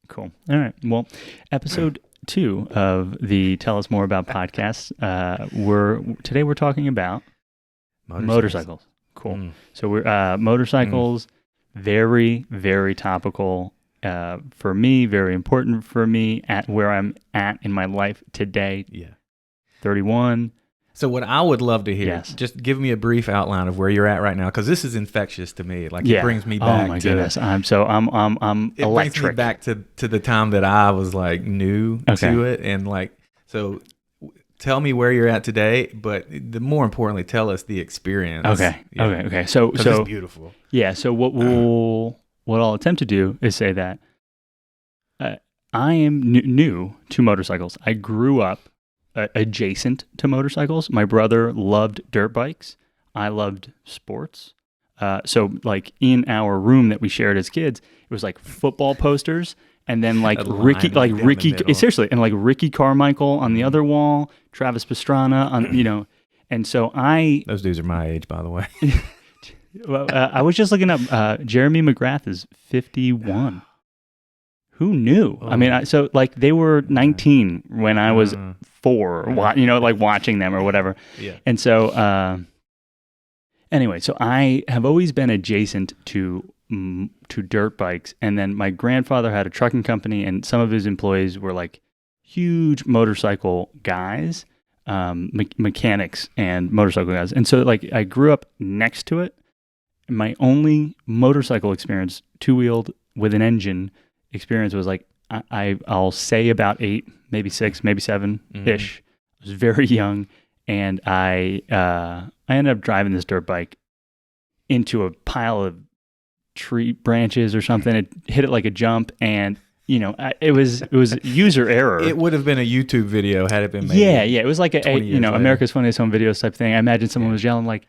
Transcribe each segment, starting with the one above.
Cool. All right. Well, episode 2 of the Tell Us More About podcasts. Today we're talking about motorcycles. Cool. So we're motorcycles, very, very topical for me, very important for me at where I'm at in my life today. Yeah. 31. So what I would love to hear, Yes. just give me a brief outline of where you're at right now, because this is infectious to me. Like it brings me back. Oh my goodness, I'm it electric. brings me back to the time that I was like new to it, and like so. Tell me where you're at today, but more importantly, tell us the experience. Okay. So it's beautiful. Yeah. So what I'll attempt to do is say that I am new to motorcycles. I grew up adjacent to motorcycles. My brother loved dirt bikes. I loved sports. So like in our room that we shared as kids, it was like football posters, and then like Ricky, seriously, and like Ricky Carmichael on the other wall, Travis Pastrana on, and so those dudes are my age, by the way. Well, I was just looking up. Jeremy McGrath is 51. Who knew? I mean, so like they were 19 when I was 4, like watching them or whatever. Yeah. And so, anyway, so I have always been adjacent to dirt bikes, and then my grandfather had a trucking company, and some of his employees were like huge motorcycle guys, mechanics and motorcycle guys, and so like I grew up next to it. My only motorcycle experience, 2-wheeled with an engine experience, was like I'll say about 8, maybe 6, maybe 7-ish. I was very young, and I ended up driving this dirt bike into a pile of tree branches or something. It hit it like a jump, and it was user error. It would have been a YouTube video had it been made. Yeah. It was like America's Funniest Home Videos type thing. I imagine someone was yelling like,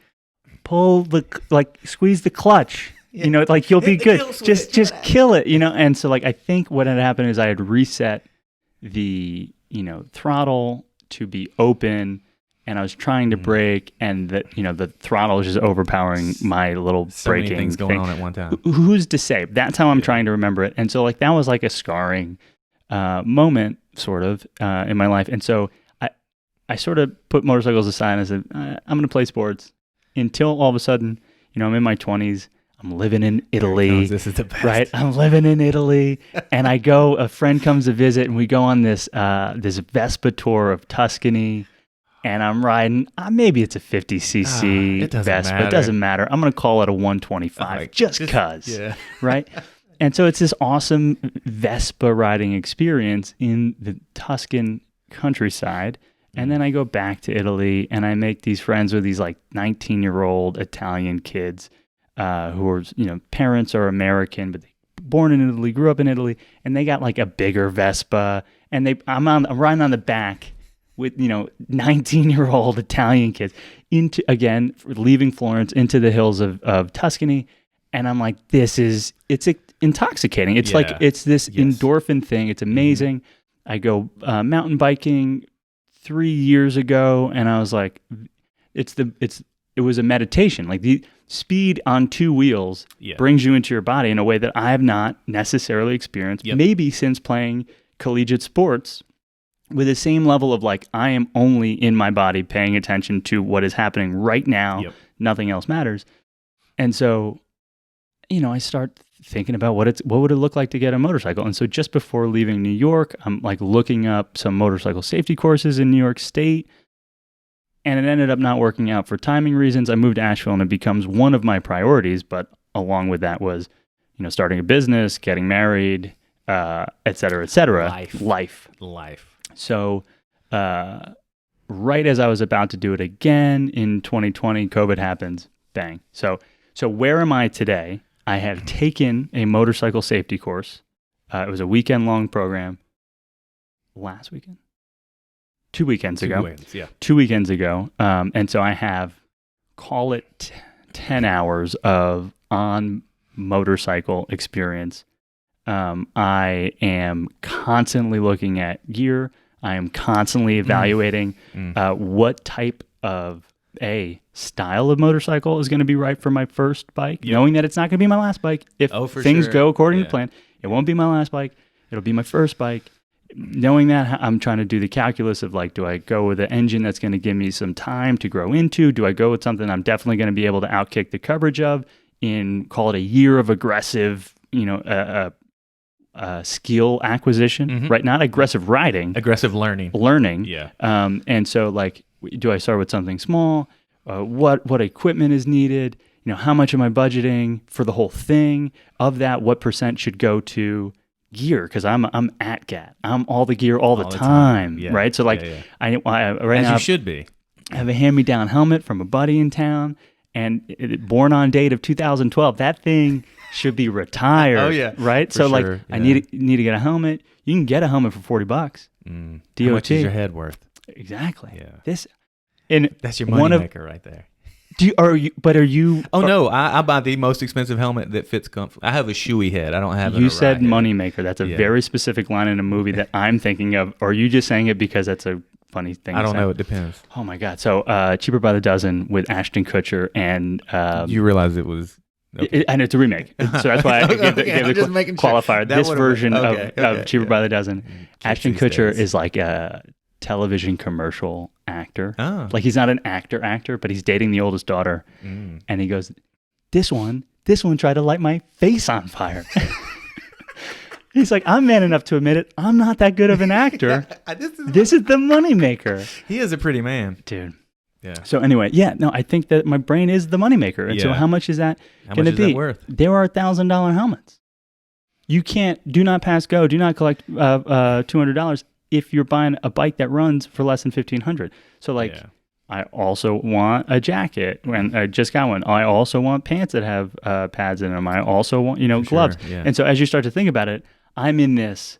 squeeze the clutch. Like you'll be good. Just kill it. And so like I think what had happened is I had reset the throttle to be open, and I was trying to brake, and the throttle was just overpowering my little braking. Many things going on at one time. Who's to say? That's how I'm trying to remember it. And so like that was like a scarring moment sort of in my life. And so I sort of put motorcycles aside and I said, I'm going to play sports until all of a sudden, I'm in my 20s. I'm living in Italy. This is the best. Right? I'm living in Italy, and a friend comes to visit, and we go on this Vespa tour of Tuscany, and I'm riding, maybe it's a 50cc Vespa. It doesn't matter. I'm going to call it a 125 just because, yeah. Right? And so it's this awesome Vespa riding experience in the Tuscan countryside. And then I go back to Italy, and I make these friends with these like 19-year-old Italian kids who are, parents are American, but they born in Italy, grew up in Italy, and they got like a bigger Vespa, and I'm riding on the back with 19-year-old Italian kids leaving Florence into the hills of Tuscany, and I'm like, it's intoxicating. It's like it's this endorphin thing. It's amazing. I go mountain biking 3 years ago, and I was like, it was a meditation. Like the speed on 2 wheels brings you into your body in a way that I have not necessarily experienced, maybe since playing collegiate sports, with the same level of like, I am only in my body paying attention to what is happening right now. Nothing else matters. And so, I start thinking about what would it look like to get a motorcycle. And so just before leaving New York, I'm like looking up some motorcycle safety courses in New York State. And it ended up not working out for timing reasons. I moved to Asheville, and it becomes one of my priorities. But along with that was, starting a business, getting married, et cetera, et cetera. Life. So right as I was about to do it again in 2020, COVID happens. Bang. So where am I today? I have taken a motorcycle safety course. It was a weekend-long program. Last weekend? 2 weekends ago. 2 weekends ago. And so I have, call it 10 hours of on motorcycle experience. I am constantly looking at gear. I am constantly evaluating what type of style of motorcycle is going to be right for my first bike, knowing that it's not going to be my last bike. If things go according to plan, it won't be my last bike. It'll be my first bike. Knowing that, I'm trying to do the calculus of like, do I go with an engine that's going to give me some time to grow into? Do I go with something I'm definitely going to be able to outkick the coverage of in, call it a year of aggressive, skill acquisition, right? Not aggressive riding. Aggressive learning. Yeah. And so like, do I start with something small? What equipment is needed? How much am I budgeting for the whole thing? Of that, what percent should go to gear? Because I'm at GAT. I'm all the gear all the time. Yeah. Right? So like, I right as now, you should be. I have a hand-me-down helmet from a buddy in town, and born on date of 2012. That thing should be retired. Oh yeah, right. So like, I need to get a helmet. You can get a helmet for $40. DOT. How much is your head worth? Exactly. Yeah. That's your money maker right there. Are you? Oh no, I buy the most expensive helmet that fits comfortably. I have a shoey head. I don't have. You said money maker. That's a very specific line in a movie that I'm thinking of. Or are you just saying it because that's a funny thing? I don't know. It depends. Oh my god. So Cheaper by the Dozen with Ashton Kutcher and. You realize it was. Okay. And it's a remake, so that's why I gave the qualifier. This version of Cheaper by the Dozen, Ashton Kutcher is like a television commercial actor. Oh. Like he's not an actor, but he's dating the oldest daughter, and he goes, "This one tried to light my face on fire." He's like, "I'm man enough to admit it. I'm not that good of an actor. This is the moneymaker." He is a pretty man, dude. Yeah. So anyway, I think that my brain is the moneymaker. And so how much is that going to be? That worth? There are $1,000 helmets. You do not pass go, do not collect $200 if you're buying a bike that runs for less than $1,500. So like, I also want a jacket when I just got one. I also want pants that have pads in them. I also want, gloves. Sure, yeah. And so as you start to think about it, I'm in this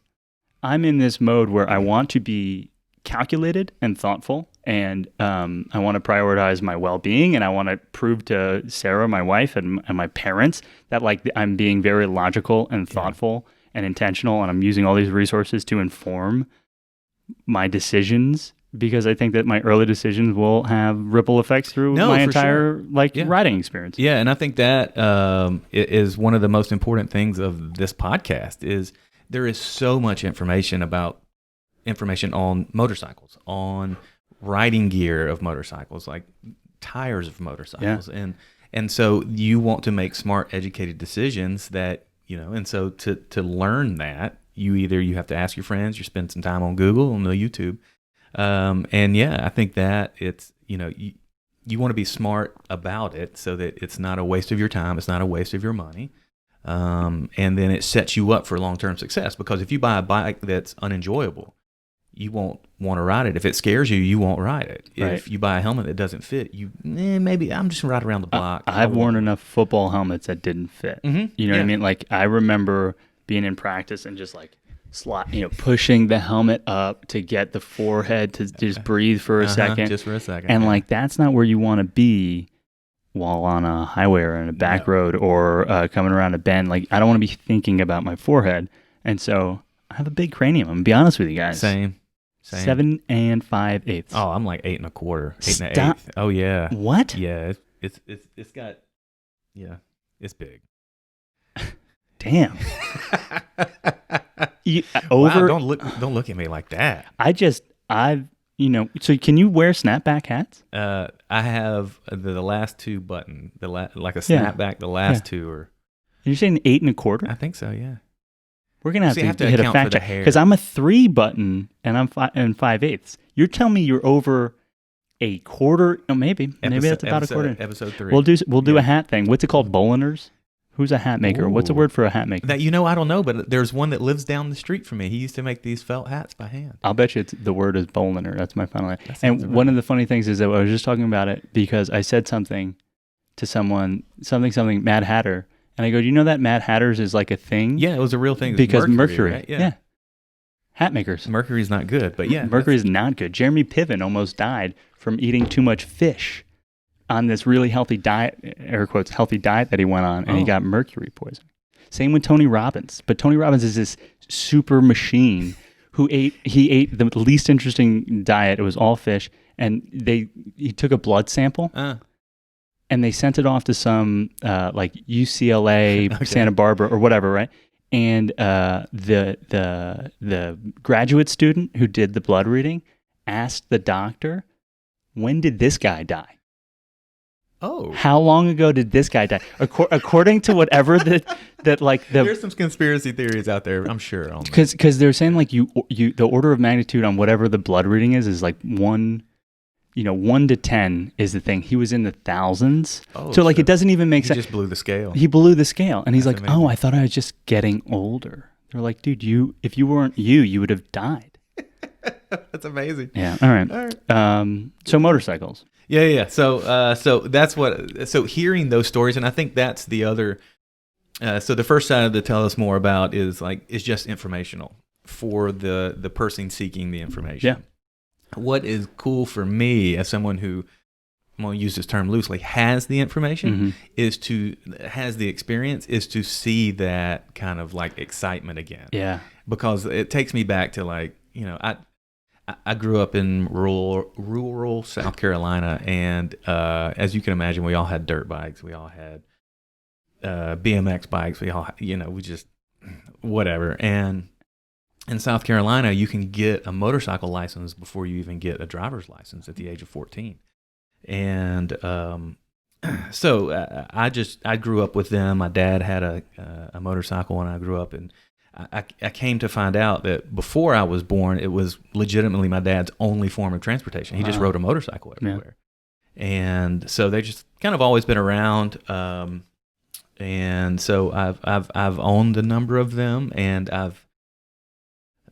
mode where I want to be calculated and thoughtful. And I want to prioritize my well-being, and I want to prove to Sarah, my wife, and my parents that like I'm being very logical and thoughtful and intentional, and I'm using all these resources to inform my decisions, because I think that my early decisions will have ripple effects through my entire riding experience. Yeah, and I think that is one of the most important things of this podcast is there is so much information on motorcycles, on riding gear of motorcycles, like tires of motorcycles. And so you want to make smart, educated decisions that, and so to learn that, you have to ask your friends, you spend some time on Google, on the YouTube. I think that it's, you want to be smart about it so that it's not a waste of your time. It's not a waste of your money. And then it sets you up for long-term success, because if you buy a bike that's unenjoyable, you won't want to ride it. If it scares you, you won't ride it. Right. If you buy a helmet that doesn't fit, maybe I'm just riding around the block. I've worn enough football helmets that didn't fit. Mm-hmm. You know what I mean? Like I remember being in practice and just like pushing the helmet up to get the forehead to just breathe for a second. Just for a second. And like that's not where you want to be while on a highway or in a back road or coming around a bend. Like I don't want to be thinking about my forehead. And so I have a big cranium. I'm going to be honest with you guys. Same. 7 5/8. Oh, I'm like 8 1/4, 8 1/8. Oh yeah. What? Yeah, it's got, it's big. Damn. Wow, don't look at me like that. So can you wear snapback hats? I have the last two button, like a snapback. The last two are. You're saying 8 1/4? I think so. Yeah. We're gonna have to hit a fact check because I'm a 3 button and I'm 5/8. You're telling me you're over a quarter? No, maybe that's about a quarter. Episode 3. We'll do a hat thing. What's it called? Bolliners? Who's a hat maker? Ooh. What's the word for a hat maker? That I don't know, but there's one that lives down the street from me. He used to make these felt hats by hand. I'll bet you the word is Bolliner. That's my final answer. And one of the funny things is that I was just talking about it because I said something to someone, something Mad Hatter. And I go, do you know that Mad Hatters is like a thing? Yeah, it was a real thing. Because Mercury. Right? Yeah. Hat makers. Mercury's not good, but yeah. Mercury's not good. Jeremy Piven almost died from eating too much fish on this really healthy diet, air quotes, healthy diet that he went on, and he got mercury poisoning. Same with Tony Robbins. But Tony Robbins is this super machine who ate the least interesting diet. It was all fish. And he took a blood sample. And they sent it off to some like UCLA, Santa Barbara or whatever, right? And the graduate student who did the blood reading asked the doctor, when did this guy die? Oh. How long ago did this guy die? According to whatever there's some conspiracy theories out there, I'm sure. Because they're saying like you the order of magnitude on whatever the blood reading is like 1 to 10 is the thing. He was in the thousands. Oh, so like it doesn't even make sense. He just blew the scale. He blew the scale. And he's like, amazing. oh, I thought I was just getting older. They're like, dude, if you weren't you would have died. That's amazing. Yeah. All right. So motorcycles. Yeah. So that's what. So hearing those stories, and I think that's the other. So the first side of the tell us more about is just informational for the person seeking the information. Yeah. What is cool for me as someone who, I'm going to use this term loosely, has the information, has the experience, is to see that kind of like excitement again. Yeah. Because it takes me back to I grew up in rural South Carolina, and as you can imagine, we all had dirt bikes, we all had BMX bikes, we all we just whatever. And in South Carolina, you can get a motorcycle license before you even get a driver's license at the age of 14. And so I grew up with them. My dad had a motorcycle when I grew up, and I came to find out that before I was born, it was legitimately my dad's only form of transportation. He just rode a motorcycle everywhere. Yeah. And so they just kind of always been around. And so I've owned a number of them, and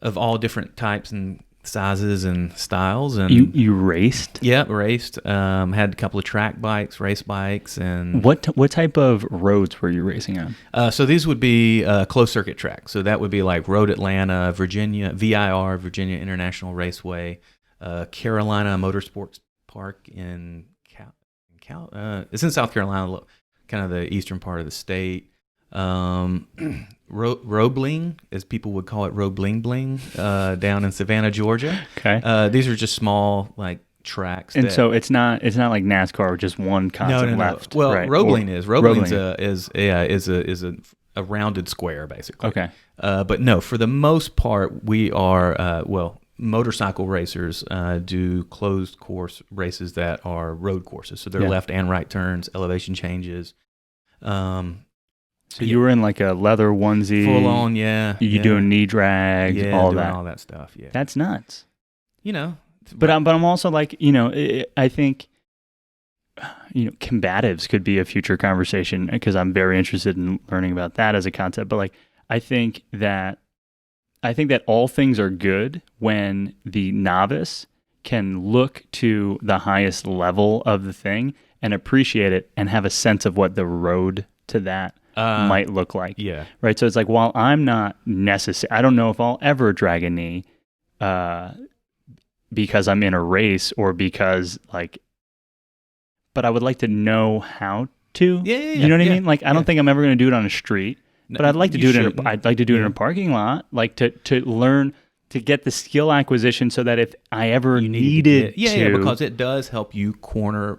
of all different types and sizes and styles. And you raced? Yeah, raced. Had a couple of track bikes, race bikes, and what type of roads were you racing on? So these would be closed circuit tracks. So that would be like Road Atlanta, Virginia, VIR, Virginia International Raceway, Carolina Motorsports Park in it's in South Carolina, kind of the eastern part of the state. Roebling, as people would call it, Roebling, down in Savannah, Georgia. Okay. These are just small like tracks. And so it's not like NASCAR, just one constant left. Well, right? Roebling's is a rounded square basically. Okay. But no, for the most part, we are motorcycle racers do closed course races that are road courses. So they're left and right turns, elevation changes. So you were in like a leather onesie, full on, yeah. You doing knee drags, all that stuff, yeah. That's nuts. But I'm also like, I think, combatives could be a future conversation because I'm very interested in learning about that as a concept. But like, I think that all things are good when the novice can look to the highest level of the thing and appreciate it and have a sense of what the road to that might look like. Yeah. Right. So it's like, while I'm not I don't know if I'll ever drag a knee because I'm in a race or because but I would like to know how to. Yeah. You know what I mean? Like, I don't think I'm ever going to do it on a street, but I'd like to do it I'd like to do it in a parking lot, like to learn, to get the skill acquisition so that if I ever needed to. Yeah, because it does help you corner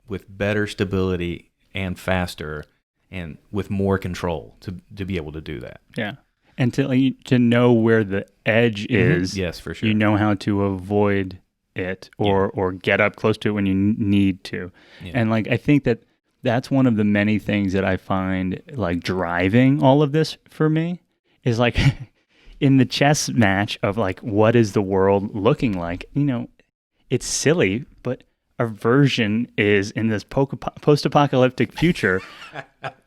with better stability and faster and with more control to be able to do that. Yeah. And to know where the edge is. Yes, for sure. You know how to avoid it or get up close to it when you need to. Yeah. And I think that's one of the many things that I find driving all of this for me is in the chess match of what is the world looking like? It's silly, but our version is in this post-apocalyptic future.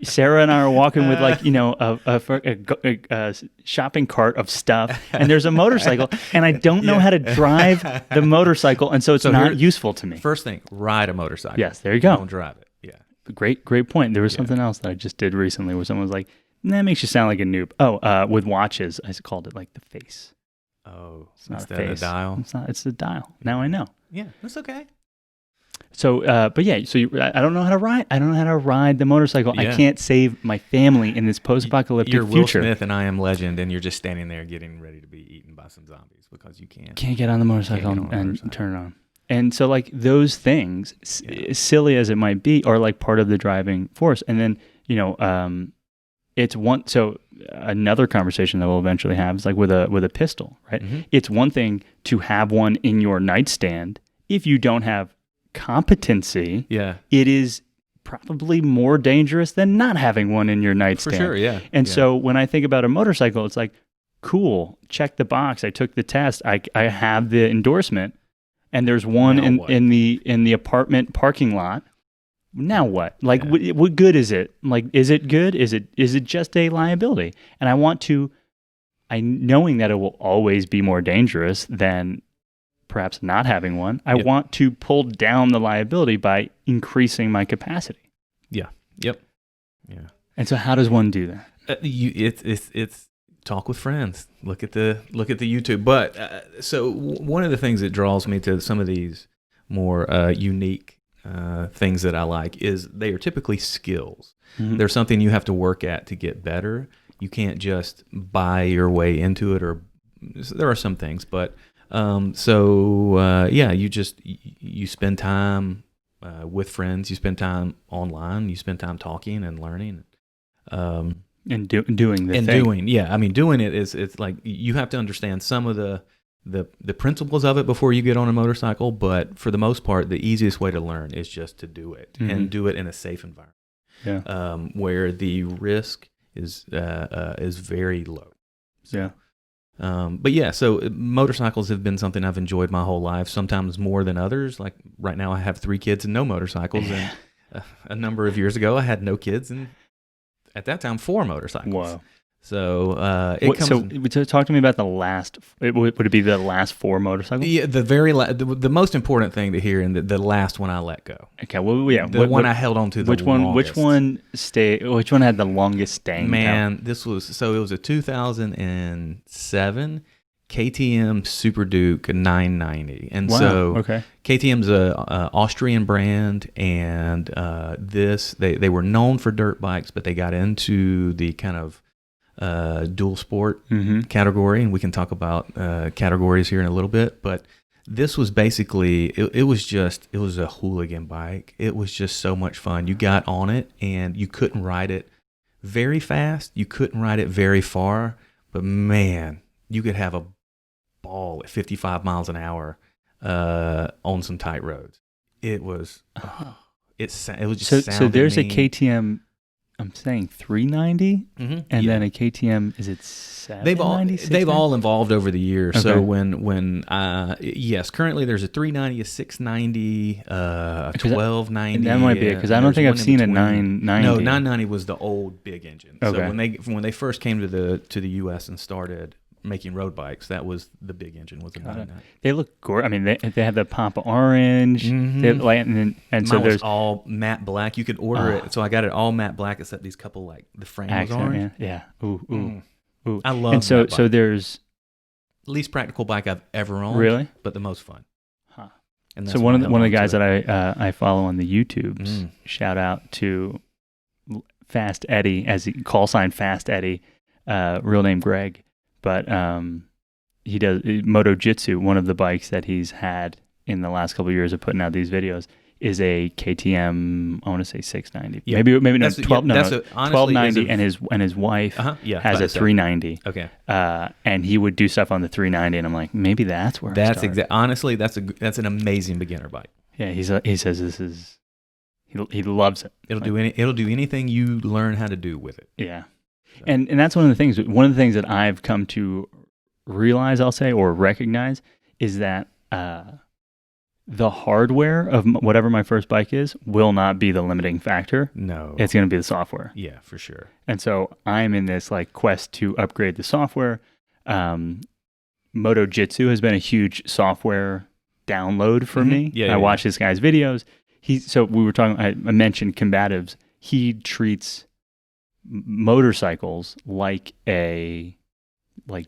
Sarah and I are walking with a shopping cart of stuff, and there's a motorcycle, and I don't know how to drive the motorcycle, and so it's not useful to me. First thing, ride a motorcycle. Yes, there you go. Don't drive it. Yeah. Great point. There was something else that I just did recently where someone was like, that makes you sound like a noob. Oh, with watches, I called it the face. Oh, it's not instead of a dial? It's not. It's the dial. Now I know. Yeah, that's okay. So, but yeah, I don't know how to ride. I don't know how to ride the motorcycle. Yeah. I can't save my family in this post-apocalyptic future. You're Will Smith and I Am Legend, and you're just standing there getting ready to be eaten by some zombies because you can't get on the motorcycle and turn it on. And so, those things, silly as it might be, are part of the driving force. And then, it's one. So another conversation that we'll eventually have is like with a pistol, right? It's one thing to have one in your nightstand. If you don't have competency, it is probably more dangerous than not having one in your nightstand. For sure, yeah. And so when I think about a motorcycle, it's like, cool, check the box. I took the test. I have the endorsement, and there's one in the apartment parking lot. Now what? Like, what good is it? Like, is it good? Is it just a liability? And I want to, knowing that it will always be more dangerous than perhaps not having one, I want to pull down the liability by increasing my capacity. Yeah. Yep. Yeah. And so how does one do that? It's talk with friends. Look at the YouTube. But so one of the things that draws me to some of these more unique things that I like is they are typically skills. There's something you have to work at to get better. You can't just buy your way into it, or there are some things, but you spend time with friends, you spend time online, you spend time talking and learning, and doing the thing. Doing it it's like you have to understand some of the principles of it before you get on a motorcycle, but for the most part, the easiest way to learn is just to do it and do it in a safe environment, where the risk is very low. So motorcycles have been something I've enjoyed my whole life, sometimes more than others. Like right now I have 3 kids and no motorcycles, and a number of years ago I had no kids and at that time 4 motorcycles. Wow. So talk to me about the last. Would it be the last 4 motorcycles? Yeah, the most important thing to hear, and the last one I let go. Okay, well, yeah, the one I held on to. Which one had the longest staying? Man, it was a 2007 KTM Super Duke 990, and KTM's a Austrian brand, and they were known for dirt bikes, but they got into the kind of dual sport category, and we can talk about categories here in a little bit, but this was basically it was a hooligan bike. It was just so much fun. You got on it and you couldn't ride it very fast, you couldn't ride it very far, but man, you could have a ball at 55 miles an hour on some tight roads. It was it was just so there's mean. A KTM, I'm saying 390, and then a KTM, is it 790? They've all evolved over the years. Okay. So currently there's a 390, a 690, a 1290. That might be it, because I don't think I've seen a 990. No, 990 was the old big engine. Okay. So when they first came to the US and started making road bikes, that was the big engine, was a 990. They look gorgeous. I mean, they have the pop orange, and so there's all matte black. You could order it, so I got it all matte black except these couple, like the frame was orange. Yeah. Ooh. I love. And so there's least practical bike I've ever owned. Really, but the most fun. Huh. And so one of the guys that I follow on the YouTubes, shout out to Fast Eddie, as he call sign Fast Eddie, real name Greg. But he does MotoJitsu. One of the bikes that he's had in the last couple of years of putting out these videos is a KTM. I want to say 690. Yeah. Maybe no, 1290. And his wife has a 390. Okay. And he would do stuff on the 390, and I'm like, maybe that's where. Honestly, that's an amazing beginner bike. Yeah. He says this is. He loves it. It'll do anything you learn how to do with it. Yeah. And that's one of the things that I've come to realize, I'll say, or recognize, is that the hardware of whatever my first bike is will not be the limiting factor. No. It's going to be the software. Yeah, for sure. And so I'm in this like quest to upgrade the software. MotoJitsu has been a huge software download for me. I watch this guy's videos. I mentioned combatives. He treats motorcycles like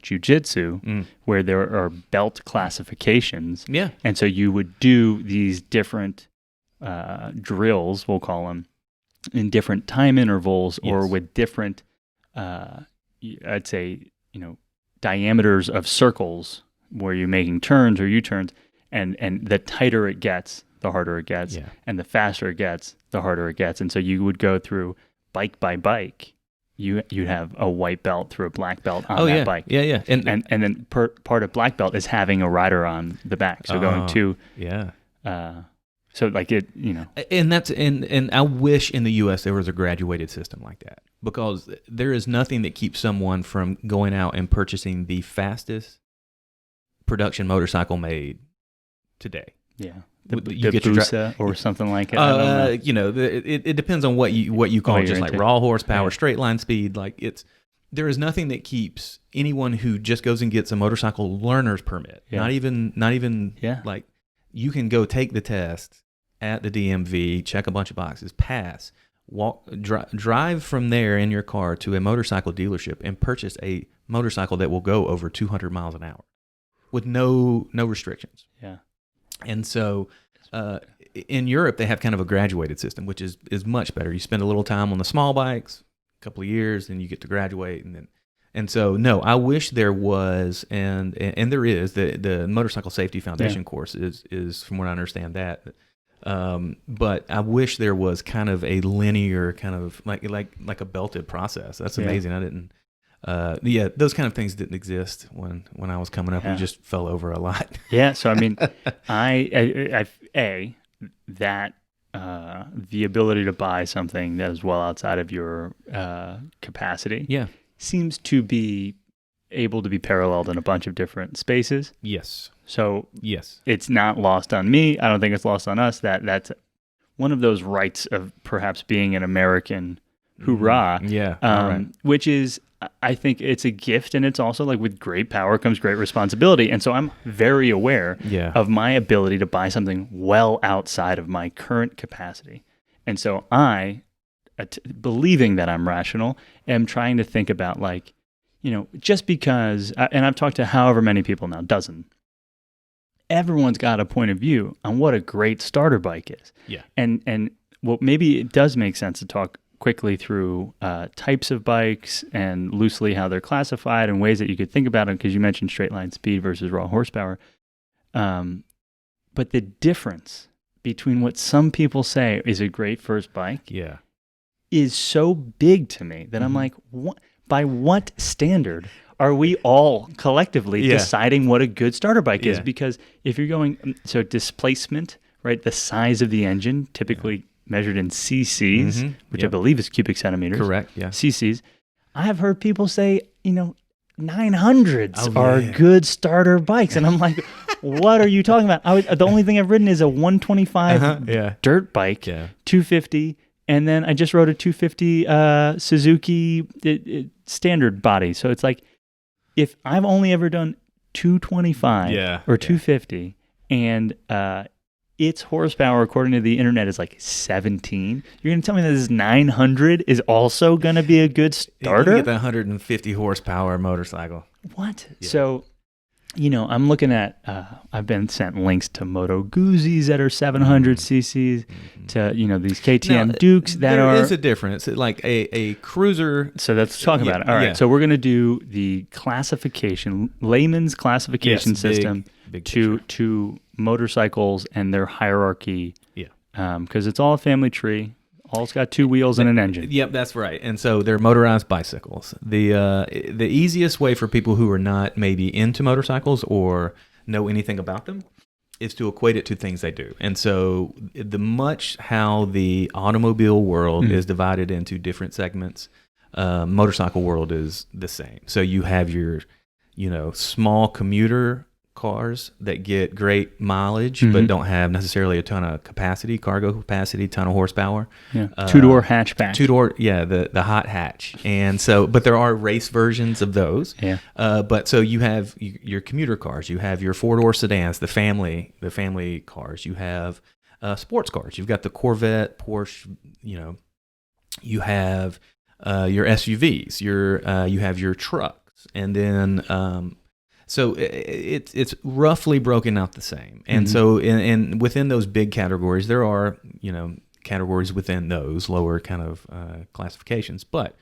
jiu-jitsu, where there are belt classifications. Yeah. And so you would do these different drills, we'll call them, in different time intervals, or with different, I'd say, diameters of circles where you're making turns or U-turns, and the tighter it gets, the harder it gets, and the faster it gets, the harder it gets. And so you would go through bike by bike you'd have a white belt through a black belt on Oh that yeah, bike. yeah. And then part of black belt is having a rider on the back. So going to yeah. so like it, you know. And that's and I wish in the U.S. there was a graduated system like that, because there is nothing that keeps someone from going out and purchasing the fastest production motorcycle made today. Yeah. You The get your Busa or something like it. I don't know. You know, it depends on what you call it, just like raw horsepower, straight line speed. Like there is nothing that keeps anyone who just goes and gets a motorcycle learner's permit. Yeah. Not even like you can go take the test at the DMV, check a bunch of boxes, pass, drive from there in your car to a motorcycle dealership and purchase a motorcycle that will go over 200 miles an hour with no restrictions. Yeah. And so in Europe, they have kind of a graduated system, which is much better. You spend a little time on the small bikes, a couple of years, then you get to graduate. And so, no, I wish there was, and there is, the Motorcycle Safety Foundation course is, from what I understand, that. But I wish there was kind of a linear, kind of like a belted process. That's amazing. I didn't. Those kind of things didn't exist when I was coming up. We just fell over a lot. Yeah, so I mean, the ability to buy something that is well outside of your capacity, seems to be able to be paralleled in a bunch of different spaces. Yes. So it's not lost on me. I don't think it's lost on us. That's one of those rights of perhaps being an American hoorah. Which is, I think it's a gift, and it's also like with great power comes great responsibility. And so I'm very aware of my ability to buy something well outside of my current capacity. And so I, believing that I'm rational, am trying to think about, like, you know, just because, and I've talked to however many people now, everyone's got a point of view on what a great starter bike is. Yeah. And well, maybe it does make sense to talk quickly through types of bikes and loosely how they're classified and ways that you could think about them, because you mentioned straight line speed versus raw horsepower. But the difference between what some people say is a great first bike is so big to me that I'm like, by what standard are we all collectively deciding what a good starter bike is? Because if you're going, so displacement, right, the size of the engine, typically measured in cc's, which I believe is cubic centimeters. Correct, yeah. Cc's. I have heard people say, you know, 900s are good starter bikes. And I'm like, what are you talking about? The only thing I've ridden is a 125 dirt bike, 250, and then I just rode a 250 Suzuki standard body. So it's like, if I've only ever done 225 or 250, and its horsepower, according to the internet, is like 17. You're going to tell me that this 900 is also going to be a good starter? You get the 150 horsepower motorcycle. What? Yeah. So, you know, I'm looking at, I've been sent links to Moto Guzzi's that are 700 cc's, to, you know, these KTM Dukes that are... There is a difference. Like a cruiser... So let's talk about it. All right. So we're going to do the classification, layman's classification system to motorcycles and their hierarchy. Because it's all a family tree. All's got two wheels and an engine. Yep, that's right. And so they're motorized bicycles. The easiest way for people who are not maybe into motorcycles or know anything about them is to equate it to things they do. And so how the automobile world is divided into different segments, motorcycle world is the same. So you have your, you know, small commuter cars that get great mileage but don't have necessarily a ton of capacity, cargo capacity, ton of horsepower. Two-door hatchback. Two-door, the hot hatch. And so, but there are race versions of those. But so you have your commuter cars, you have your four-door sedans, the family cars, you have sports cars. You've got the Corvette, Porsche, you know, you have your SUVs, you have your trucks, and then so it's roughly broken out the same. And so in within those big categories, there are, you know, categories within those lower kind of classifications. But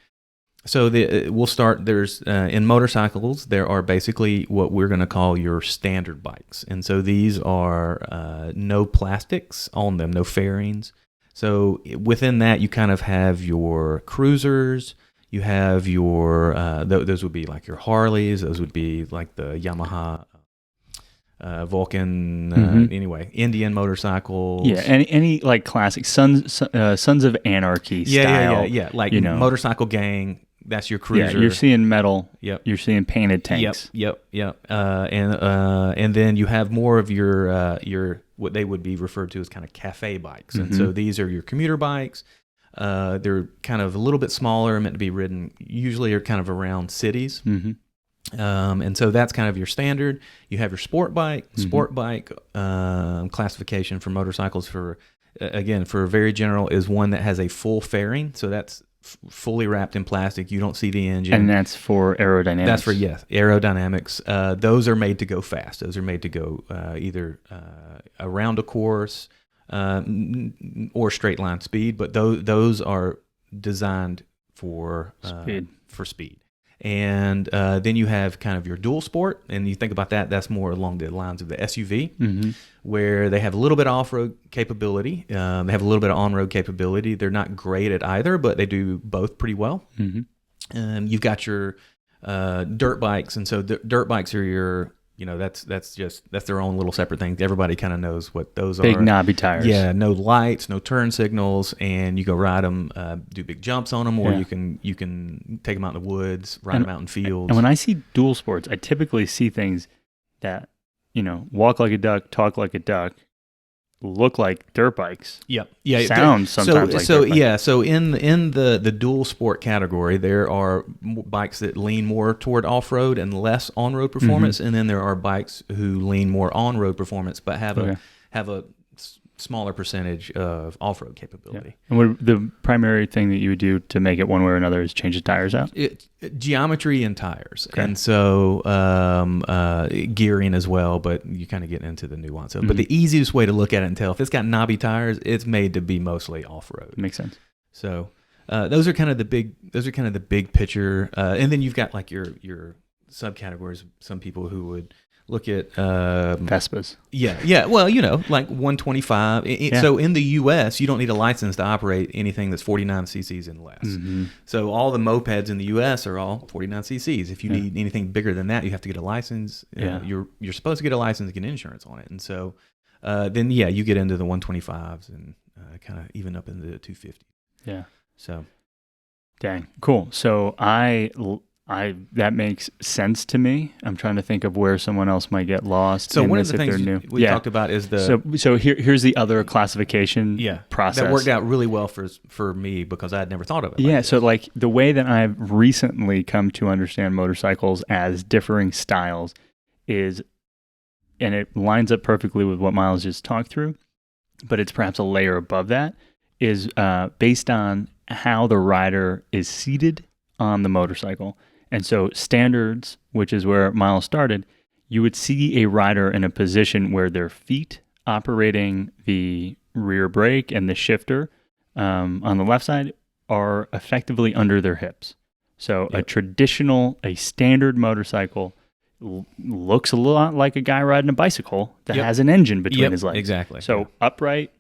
so we'll start, there's in motorcycles, there are basically what we're going to call your standard bikes. And so these are no plastics on them, no fairings. So within that, you kind of have your cruisers, You have your those would be like your Harleys. Those would be like the Yamaha, Vulcan. Anyway, Indian motorcycles. Yeah, any like classic Sons of Anarchy style. Yeah. Like motorcycle gang. That's your cruiser. Yeah, you're seeing metal. Yep. You're seeing painted tanks. Yep. And then you have more of your what they would be referred to as kind of cafe bikes. And so these are your commuter bikes. They're kind of a little bit smaller, meant to be ridden. Usually, are kind of around cities. And so that's kind of your standard. You have your sport bike. Sport bike classification for motorcycles for very general is one that has a full fairing. So that's fully wrapped in plastic. You don't see the engine. And that's for aerodynamics. That's for, aerodynamics. Those are made to go fast. Those are made to go either around a course or straight line speed, but those are designed for speed. And then you have kind of your dual sport, and you think about that, that's more along the lines of the SUV, where they have a little bit of off-road capability. They have a little bit of on-road capability. They're not great at either, but they do both pretty well. You've got your dirt bikes, and so dirt bikes are your, that's their own little separate thing. Everybody kind of knows what those big are. Big knobby tires. Yeah, no lights, no turn signals, and you go ride them, do big jumps on them, or you can take them out in the woods, ride them out in fields. And when I see dual sports, I typically see things that, walk like a duck, talk like a duck, look like dirt bikes. Yeah. Sound sometimes like dirt bikes. Yeah. So in the dual sport category, there are bikes that lean more toward off road and less on road performance, and then there are bikes who lean more on road performance but have a smaller percentage of off road capability. Yeah. And the primary thing that you would do to make it one way or another is change the tires out? Geometry and tires. Okay. And so gearing as well, but you kind of get into the nuance of it. But the easiest way to look at it and tell if it's got knobby tires, it's made to be mostly off road. Makes sense. So those are kind of the big picture. And then you've got like your subcategories. Some people who would look at Vespas. Yeah. Well, like 125. So in the U.S., you don't need a license to operate anything that's 49 cc's and less. So all the mopeds in the U.S. are all 49 cc's. If you need anything bigger than that, you have to get a license. You're supposed to get a license to get insurance on it. And so then you get into the 125s and kind of even up into the 250. Yeah. So. Dang. Cool. So that makes sense to me. I'm trying to think of where someone else might get lost. So one of the things we talked about is so here's the other classification process that worked out really well for me because I had never thought of it. Yeah. So like the way that I've recently come to understand motorcycles as differing styles is, and it lines up perfectly with what Miles just talked through, but it's perhaps a layer above that, is based on how the rider is seated on the motorcycle. And so standards, which is where Miles started, you would see a rider in a position where their feet operating the rear brake and the shifter on the left side are effectively under their hips. So a standard motorcycle looks a lot like a guy riding a bicycle that has an engine between his legs. Exactly. So upright,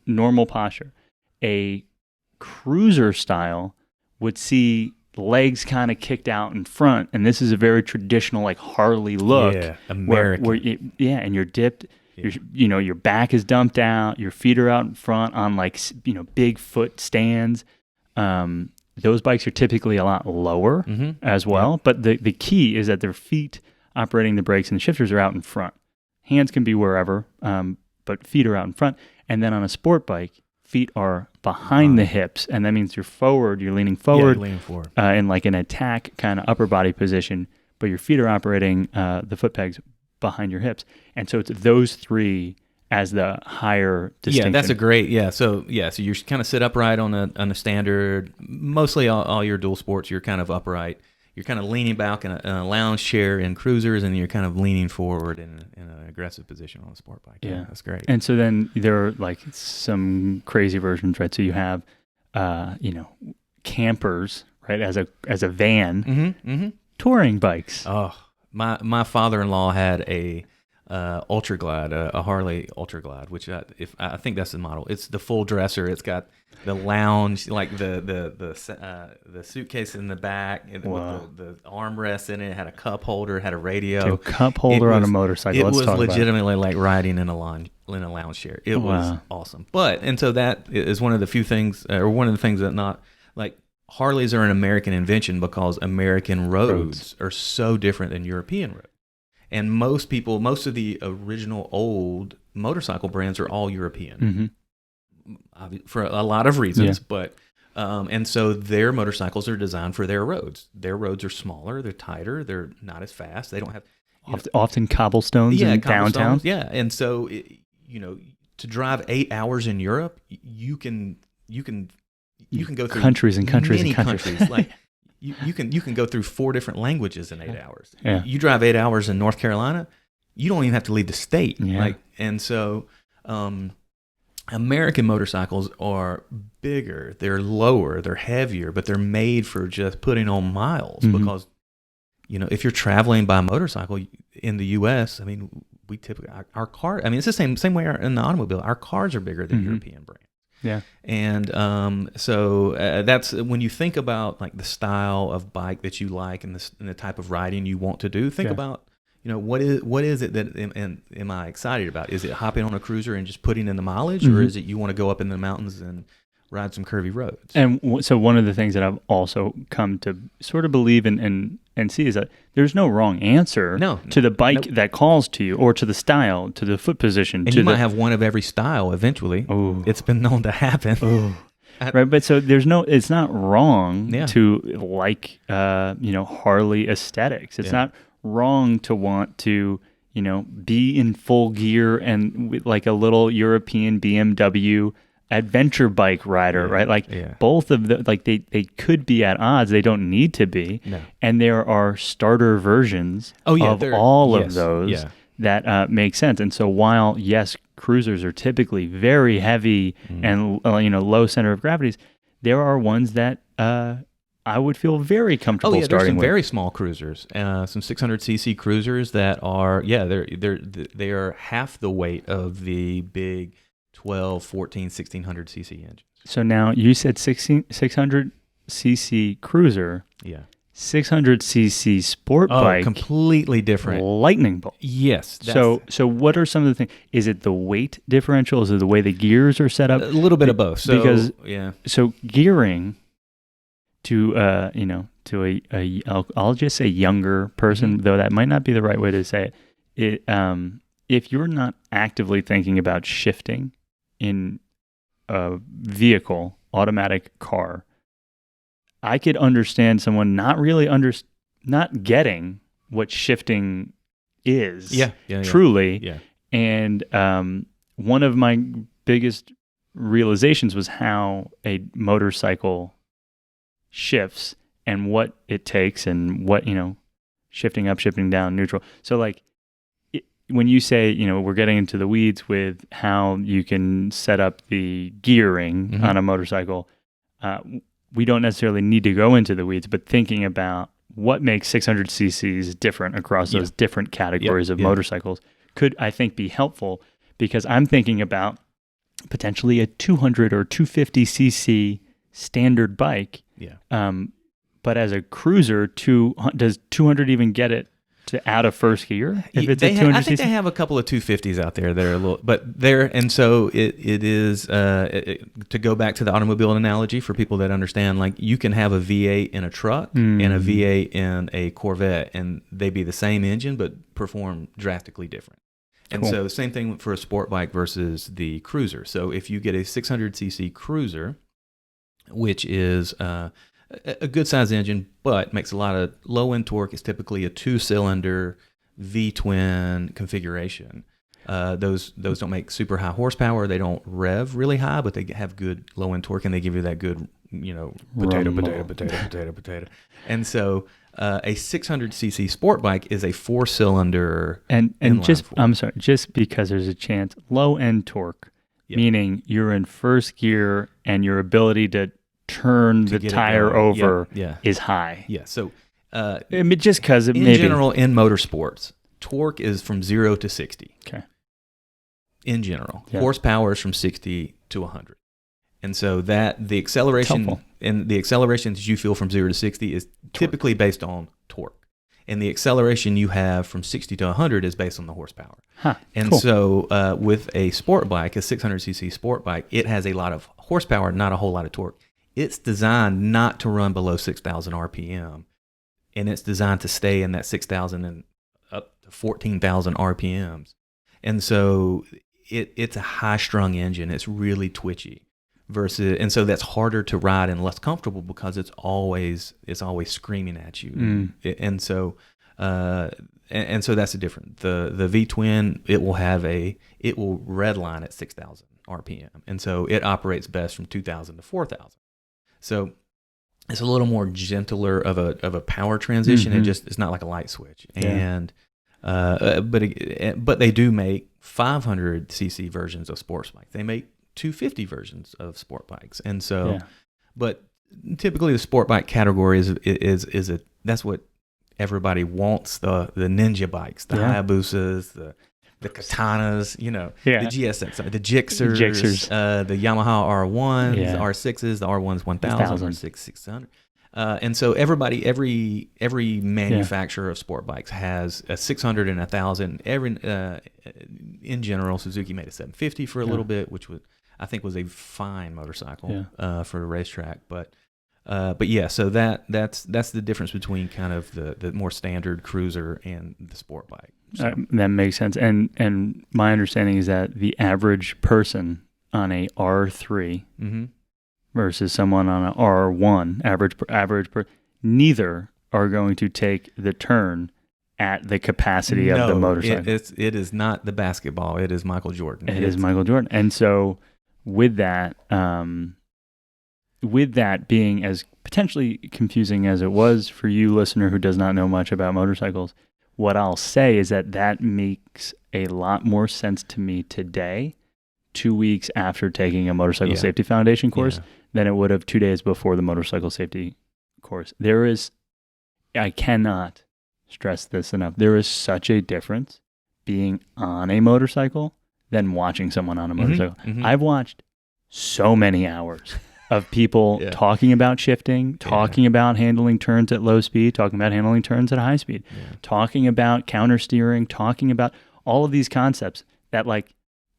normal posture. A cruiser style would see legs kind of kicked out in front, and this is a very traditional like Harley look. Yeah, American. Where and you're dipped. Your back is dumped out. Your feet are out in front on like big foot stands. Those bikes are typically a lot lower as well. But the key is that their feet operating the brakes and the shifters are out in front. Hands can be wherever, but feet are out in front. And then on a sport bike, feet are behind the hips, and that means you're leaning forward, in like an attack kind of upper body position, but your feet are operating the foot pegs behind your hips. And so it's those three as the higher distinction. Yeah, that's a great, So you kind of sit upright on a standard, mostly all your dual sports, you're kind of upright. You're kind of leaning back in a lounge chair in cruisers, and you're kind of leaning forward in an aggressive position on a sport bike. Yeah, that's great. And so then there are like some crazy versions, right? So you have, campers, right, as a van, touring bikes. Oh, my father-in-law had a Ultra Glide, a Harley Ultra Glide, which I think that's the model. It's the full dresser. It's got the lounge, like the suitcase in the back, and with the armrest in it. It had a cup holder, had a radio. Dude, cup holder on a motorcycle. It Let's was talk legitimately like riding in a lounge chair. It was awesome. And so that is one of the few things, or one of the things that not like Harleys are an American invention because American roads are so different than European roads. And most of the original old motorcycle brands are all European for a lot of reasons. But and so their motorcycles are designed for their roads. Their roads are smaller, they're tighter, they're not as fast. They don't have often cobblestones in downtown. Yeah, and so to drive 8 hours in Europe, you can go through countries and countries many and countries. Like you can go through 4 different languages in 8 hours. Yeah. You drive 8 hours in North Carolina, you don't even have to leave the state. Yeah. And so American motorcycles are bigger, they're lower, they're heavier, but they're made for just putting on miles because if you're traveling by motorcycle in the US, I mean, we typically our car, I mean, it's the same way in the automobile. Our cars are bigger than European brands. Yeah. And so that's when you think about like the style of bike that you like and the type of riding you want to do, think about, what is it that am I excited about? Is it hopping on a cruiser and just putting in the mileage, or is it you want to go up in the mountains and ride some curvy roads? And so one of the things that I've also come to sort of believe in and see is that there's no wrong answer to the bike that calls to you, or to the style, to the foot position. And you might have one of every style eventually. Ooh. It's been known to happen. Ooh. Right, but so it's not wrong to like, Harley aesthetics. It's not wrong to want to, be in full gear and with like a little European BMW adventure bike rider, right? Like both of the, like they could be at odds. They don't need to be. No. And there are starter versions of all of those that make sense. And so while, yes, cruisers are typically very heavy and, low center of gravities, there are ones that I would feel very comfortable starting with. There's some very small cruisers, some 600cc cruisers that are, they are half the weight of the big 12, 14, 1600cc engines. So now you said 600cc cruiser. Yeah. 600cc sport bike. Completely different. Lightning bolt. Yes. So what are some of the things? Is it the weight differential? Is it the way the gears are set up? A little bit of both. So gearing to I'll just say younger person, though that might not be the right way to say it. If you're not actively thinking about shifting in a vehicle, automatic car, I could understand someone not getting what shifting is. Truly. Yeah. And one of my biggest realizations was how a motorcycle shifts and what it takes and what, shifting up, shifting down, neutral. So like when you say, we're getting into the weeds with how you can set up the gearing on a motorcycle, we don't necessarily need to go into the weeds, but thinking about what makes 600cc's different across those different categories of motorcycles could, I think, be helpful, because I'm thinking about potentially a 200 or 250cc standard bike. But as a cruiser, does 200 even get it to out of first gear? If it's I think they have a couple of 250s out there that are a little, but there, and so it is to go back to the automobile analogy for people that understand, like you can have a V8 in a truck and a V8 in a Corvette, and they be the same engine but perform drastically different. And so same thing for a sport bike versus the cruiser. So if you get a 600cc cruiser, which is a good size engine, but makes a lot of low end torque. It's typically a 2-cylinder V-twin configuration. Those don't make super high horsepower. They don't rev really high, but they have good low end torque, and they give you that good, potato. And so a 600cc sport bike is a 4-cylinder. And just because there's a chance, low end torque, meaning you're in first gear and your ability to turn the tire over is high. Yeah. So just because in general, in motorsports, torque is from 0 to 60. Okay. In general, Yeah. horsepower is from 60 to 100. And so that the acceleration and the acceleration that you feel from 0 to 60 is typically based on torque. And the acceleration you have from 60 to 100 is based on the horsepower. Huh, and cool. so with a sport bike, a 600cc sport bike, it has a lot of horsepower, not a whole lot of torque. It's designed not to run below 6,000 RPM. And it's designed to stay in that 6,000 and up to 14,000 RPMs. And so it's a high-strung engine. It's really twitchy. And so that's harder to ride and less comfortable because it's always screaming at you. And so that's the difference. The V twin, it will redline at 6,000 RPM, and so it operates best from 2,000 to 4,000. So it's a little more gentler of a power transition. It's not like a light switch. Yeah. And but they do make 500cc versions of sports bikes. They make 250 versions of sport bikes, and so, but typically the sport bike category is that's what everybody wants, the ninja bikes, the Hayabusas, the Katanas, the GSX, the Gixxers, the Yamaha R1s, the R6s, the R1s 1000, R6 600. And so every manufacturer of sport bikes has a 600 and a 1000. In general, Suzuki made a 750 for a little bit, which I think was a fine motorcycle for a racetrack. But yeah, so that's the difference between kind of the more standard cruiser and the sport bike. So. That makes sense. And my understanding is that the average person on a R3 versus someone on an R1, neither are going to take the turn at the capacity of the motorcycle. It is not the basketball. It is Michael Jordan. It is Michael Jordan. And so with that being as potentially confusing as it was for you, listener, who does not know much about motorcycles, what I'll say is that makes a lot more sense to me today, 2 weeks after taking a motorcycle safety foundation course, than it would have 2 days before the motorcycle safety course. I cannot stress this enough. There is such a difference being on a motorcycle than watching someone on a motorcycle. I've watched so many hours of people talking about shifting, talking about handling turns at low speed, talking about handling turns at high speed, talking about counter steering, talking about all of these concepts that, like,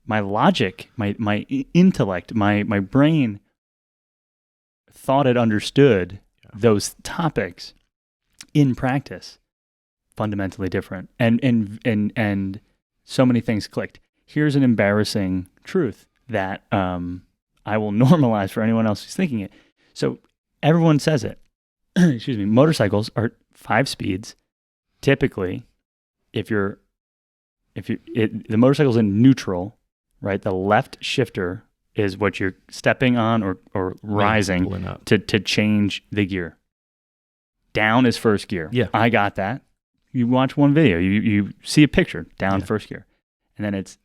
my logic, my intellect, my brain thought it understood those topics. In practice, fundamentally different. And so many things clicked. Here's an embarrassing truth that I will normalize for anyone else who's thinking it. So everyone says it. Excuse me. Motorcycles are 5 speeds. Typically, the motorcycle's in neutral, right? The left shifter is what you're stepping on or rising to change the gear. Down is first gear. Yeah. I got that. You watch one video, you see a picture, down first gear. And then it's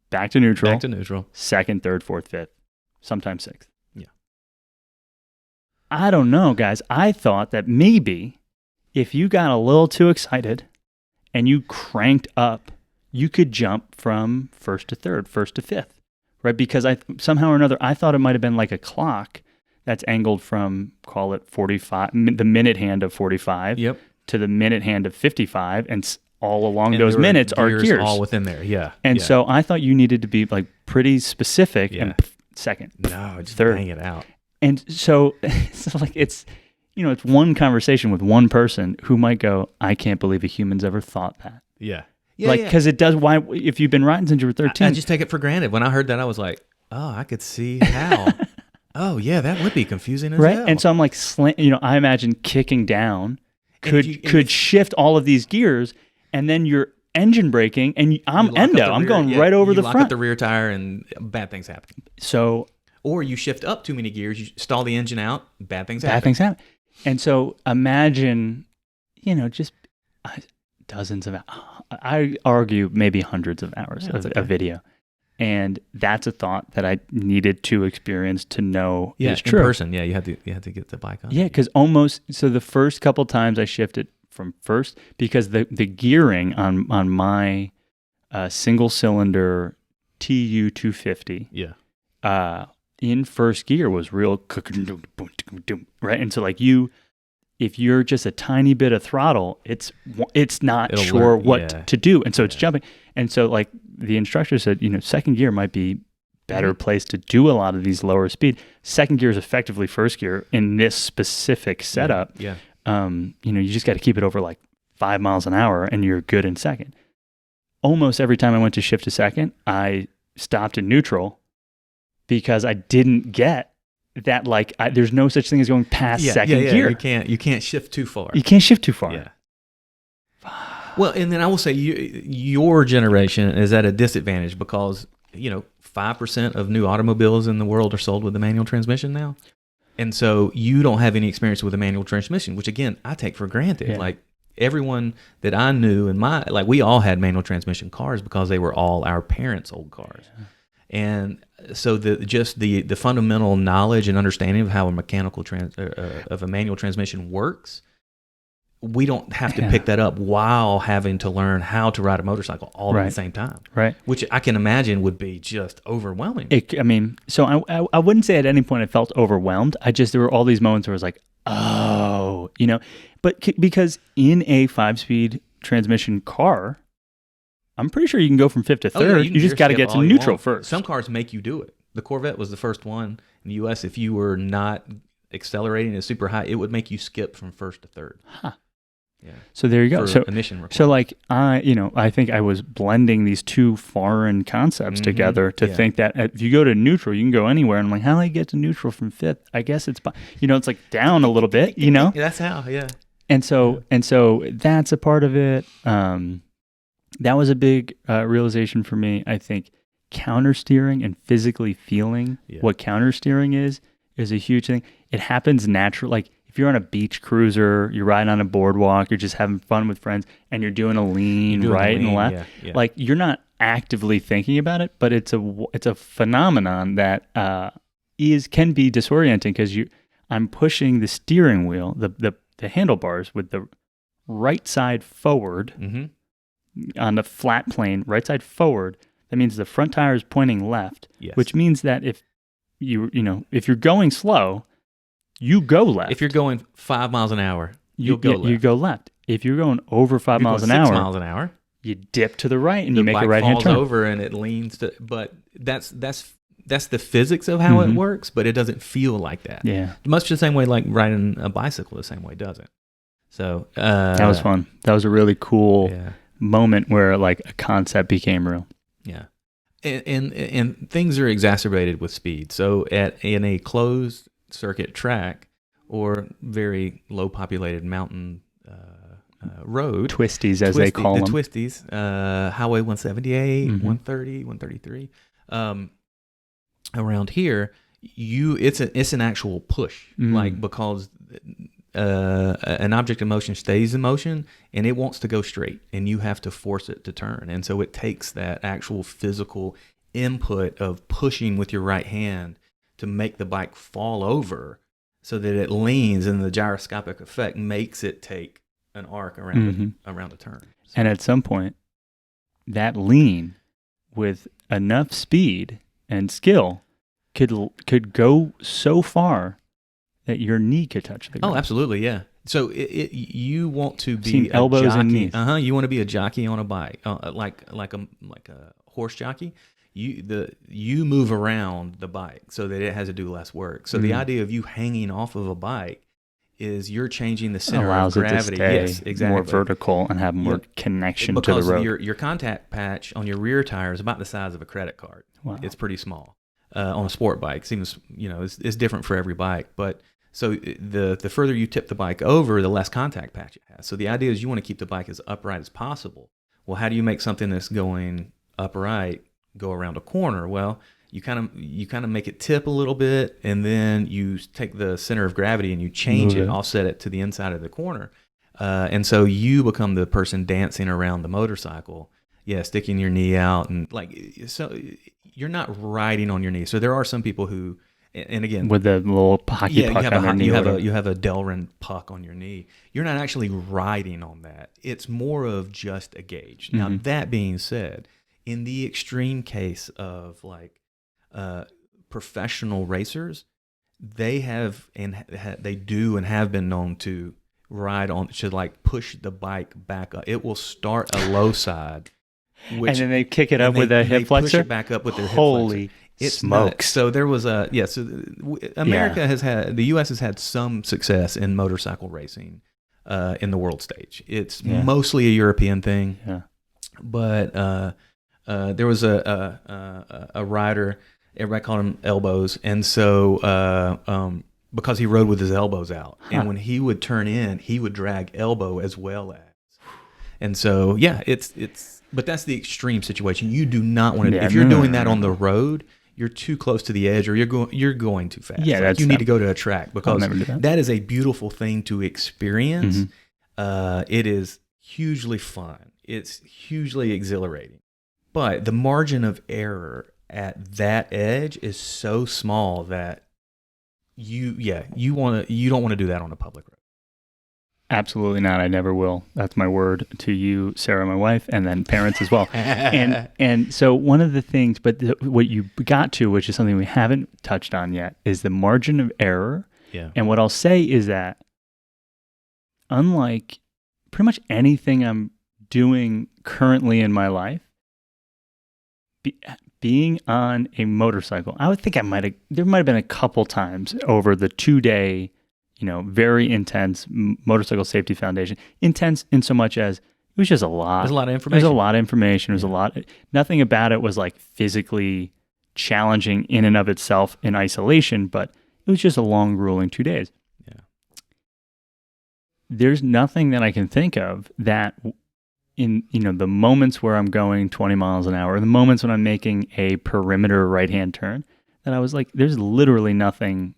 back to neutral. Second, third, fourth, fifth, sometimes sixth. Yeah. I don't know, guys. I thought that maybe if you got a little too excited and you cranked up, you could jump from first to third, first to fifth, right? Because somehow or another, I thought it might have been like a clock that's angled from, call it 45, the minute hand of 45 to the minute hand of 55, and all along those minutes are gears. All within there, And so I thought you needed to be like pretty specific and second, just third. Bang it out. And so it's one conversation with one person who might go, I can't believe a human's ever thought that. Yeah. Because it does. Why, if you've been riding since you were 13. I just take it for granted. When I heard that, I was like, oh, I could see how. Oh, yeah, that would be confusing as hell. And so I'm like, I imagine kicking down could shift all of these gears, and then you're engine braking, and I'm going right over the front. You lock up the rear tire, and bad things happen. So, or you shift up too many gears, you stall the engine out, bad things happen. And so imagine, just dozens of, I argue maybe hundreds of hours of video. And that's a thought that I needed to experience to know is true. In person, you had to get the bike on. Yeah, because so the first couple times I shifted from first, because the gearing on my single cylinder TU 250 in first gear was real, right? And so like if you're just a tiny bit of throttle, it's not sure what to do, and so it's jumping. And so like the instructor said, second gear might be better place to do a lot of these lower speed. Second gear is effectively first gear in this specific setup. You just got to keep it over like 5 miles an hour and you're good in second. Almost every time I went to shift to second, I stopped in neutral because I didn't get that, like, there's no such thing as going past second gear. You can't shift too far. You can't shift too far. Yeah. Well, and then I will say your generation is at a disadvantage because 5% of new automobiles in the world are sold with a manual transmission now. And so you don't have any experience with a manual transmission, which again, I take for granted. Yeah. Like everyone that I knew we all had manual transmission cars because they were all our parents' old cars. Yeah. And so the fundamental knowledge and understanding of how a of a manual transmission works, we don't have to pick that up while having to learn how to ride a motorcycle all at the same time. Right. Which I can imagine would be just overwhelming. So I wouldn't say at any point I felt overwhelmed. There were all these moments where I was like, oh, but because in a 5-speed transmission car, I'm pretty sure you can go from fifth to third. You just got to get to neutral first. Some cars make you do it. The Corvette was the first one in the U.S. If you were not accelerating at super high, it would make you skip from first to third. Huh. Yeah. So there you go. So like I think I was blending these two foreign concepts together to think that if you go to neutral, you can go anywhere. And I'm like, how do I get to neutral from fifth? I guess it's it's like down a little bit. That's how. Yeah. And so that's a part of it. That was a big realization for me. I think counter steering and physically feeling what counter steering is a huge thing. It happens naturally. Like if you're on a beach cruiser, you're riding on a boardwalk, you're just having fun with friends, and you're doing a lean and left. Yeah. Like you're not actively thinking about it, but it's a phenomenon that can be disorienting because I'm pushing the steering wheel, the handlebars with the right side forward on the flat plane, right side forward. That means the front tire is pointing left, which means that if you're going slow, you go left. If you're going 5 miles an hour, you go left. If you're going over 5 miles an hour, 6 miles an hour, you dip to the right and you make a right-hand turn. The bike falls over and it leans to. But that's the physics of how it works. But it doesn't feel like that. Yeah, much the same way like riding a bicycle the same way does it. So that was fun. That was a really cool moment where like a concept became real. Yeah. And things are exacerbated with speed. So in a closed circuit track or very low populated mountain road, twisties as they call them, twisties, Highway 178, 130, 133, around here, it's an actual push, like because an object in motion stays in motion and it wants to go straight and you have to force it to turn. And so it takes that actual physical input of pushing with your right hand to make the bike fall over so that it leans, and the gyroscopic effect makes it take an arc around a turn. So. And at some point, that lean with enough speed and skill could go so far that your knee could touch the ground. Oh, absolutely, yeah. So you want to be elbows jockey. And knees. You want to be a jockey on a bike, like a horse jockey. You move around the bike so that it has to do less work. So the idea of you hanging off of a bike is you're changing the center of gravity. It to stay exactly. More vertical and have more connection to the road. Because your contact patch on your rear tire is about the size of a credit card. Wow. It's pretty small. On a sport bike, seems it's different for every bike, but so the further you tip the bike over, the less contact patch it has. So the idea is you want to keep the bike as upright as possible. Well, how do you make something that's going upright go around a corner? Well, you kind of make it tip a little bit, and then you take the center of gravity and you change it, offset it to the inside of the corner, and so you become the person dancing around the motorcycle. Yeah, sticking your knee out and so you're not riding on your knee. So there are some people who And again, with the little hockey puck on your knee. You have a Delrin puck on your knee. You're not actually riding on that. It's more of just a gauge. Now, that being said, in the extreme case of like professional racers, they have they do and have been known to ride on, to like push the bike back up. It will start a low side, and then they kick it up with a hip flexor. Push it back up with their hip flexor. Holy smokes! Nuts. So there was America has had, the U.S. has had some success in motorcycle racing in the world stage. It's mostly a European thing. Yeah. But there was a rider, everybody called him Elbows, and so because he rode with his elbows out, and when he would turn in, he would drag elbow as well as, and so but that's the extreme situation. You do not want to. If you're doing that on the road, you're too close to the edge, or you're going too fast. Yeah, you need to go to a track, because that is a beautiful thing to experience. It is hugely fun. It's hugely exhilarating. But the margin of error at that edge is so small that you don't want to do that on a public road. Absolutely not. I never will. That's my word to you, Sarah, my wife, and then parents as well. and so one of the things, but what you got to, which is something we haven't touched on yet, is the margin of error. Yeah. And what I'll say is that unlike pretty much anything I'm doing currently in my life, being on a motorcycle, I would think there might have been a couple times over the 2-day, very intense motorcycle safety foundation. Intense in so much as it was just a lot. There's a lot of information. There's a lot of information. There's a lot. Nothing about it was like physically challenging in and of itself in isolation, but it was just a long, grueling 2 days. Yeah. There's nothing that I can think of that in the moments where I'm going 20 miles an hour, the moments when I'm making a perimeter right-hand turn, that I was like, there's literally nothing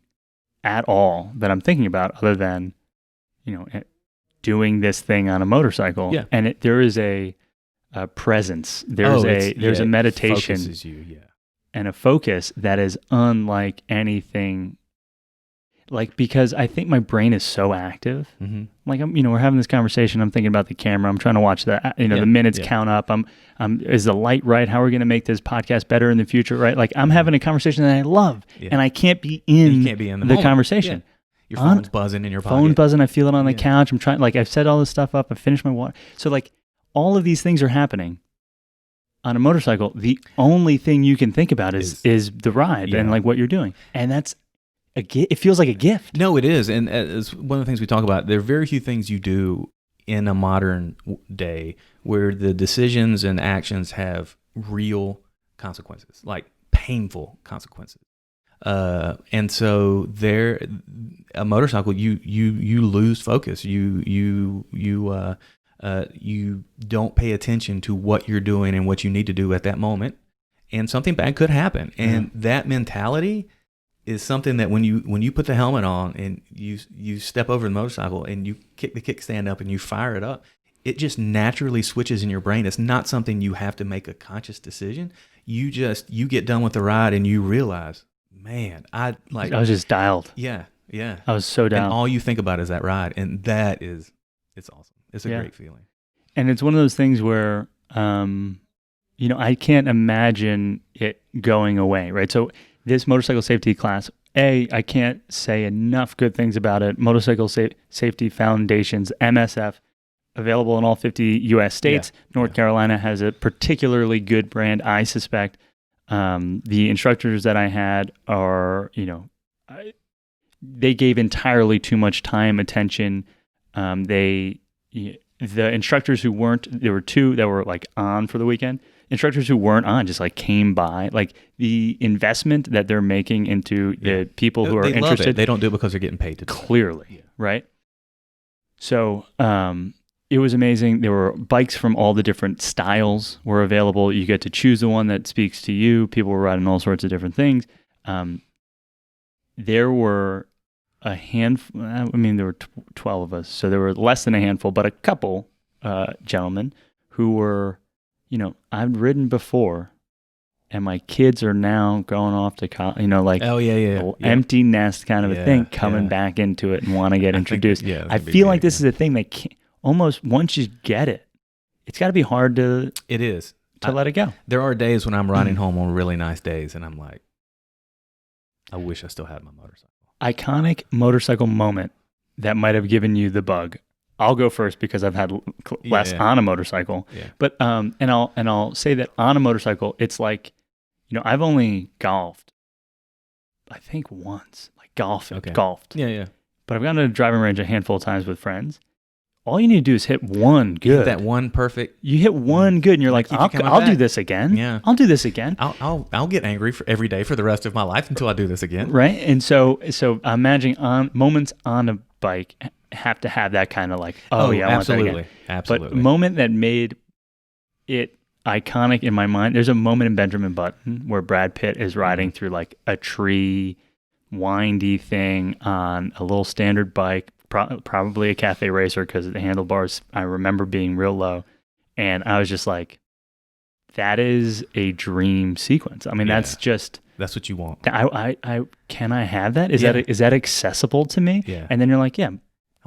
at all that I'm thinking about other than, doing this thing on a motorcycle. Yeah. And there is a presence. There's a meditation. It focuses you, yeah. And a focus that is unlike anything. Like, because I think my brain is so active. Mm-hmm. Like, we're having this conversation. I'm thinking about the camera. I'm trying to watch the minutes count up. Is the light right? How are we going to make this podcast better in the future? Right? Like, I'm having a conversation that I love, and I can't be in the conversation. Yeah. Your phone's buzzing in your pocket. Phone buzzing. I feel it on the couch. I'm trying. Like, I've set all this stuff up. I finished my water. So, like, all of these things are happening on a motorcycle. The only thing you can think about is the ride and like what you're doing, and that's. It feels like a gift. No, it is. And as one of the things we talk about, there are very few things you do in a modern day where the decisions and actions have real consequences, like painful consequences. And so a motorcycle, you lose focus. You don't pay attention to what you're doing and what you need to do at that moment. And something bad could happen. And that mentality is something that when you put the helmet on and you step over the motorcycle and you kick the kickstand up and you fire it up, it just naturally switches in your brain. It's not something you have to make a conscious decision. You get done with the ride and you realize, man, I was just dialed. Yeah. I was so down. And all you think about is that ride, and it's awesome. It's a great feeling. And it's one of those things where I can't imagine it going away, right? So this motorcycle safety class, I can't say enough good things about it. Motorcycle Safety Foundation's MSF, available in all 50 U.S. states. Yeah. North Carolina has a particularly good brand, I suspect. The instructors that I had are, they gave entirely too much time, attention. The instructors who weren't, there were two that were like on for the weekend. Instructors who weren't on just like came by. Like the investment that they're making into the people who are interested. Love it. They don't do it because they're getting paid to do it. Clearly, right? So it was amazing. There were bikes from all the different styles were available. You get to choose the one that speaks to you. People were riding all sorts of different things. There were a handful. There were 12 of us, so there were less than a handful, but a couple gentlemen who were. I've ridden before, and my kids are now going off to college, like Oh yeah. empty nest kind of a thing, coming yeah. back into it and want to get introduced. That's I a big feel like deal, this is a thing that almost once you get it, it's got to be hard to It is. let it go. There are days when I'm riding home on really nice days, and I'm like, I wish I still had my motorcycle. Iconic motorcycle moment that might have given you the bug. I'll go first because I've had less on a motorcycle. Yeah. But and I'll say that on a motorcycle, it's like, I've only golfed, I think once, like golfed. Yeah. But I've gone to a driving range a handful of times with friends. All you need to do is hit one good. Hit that one perfect. You hit one good, and you're like, I'll do this again. Yeah. I'll do this again. I'll get angry for every day for the rest of my life until I do this again. Right. And so I'm imagining moments on a bike have to have that kind of like, I want that again. Absolutely. But moment that made it iconic in my mind, there's a moment in Benjamin Button where Brad Pitt is riding through like a tree, windy thing on a little standard bike, probably a cafe racer because the handlebars, I remember being real low. And I was just like, that is a dream sequence. I mean, that's what you want. I can I have that? Is that accessible to me? Yeah. And then you're like,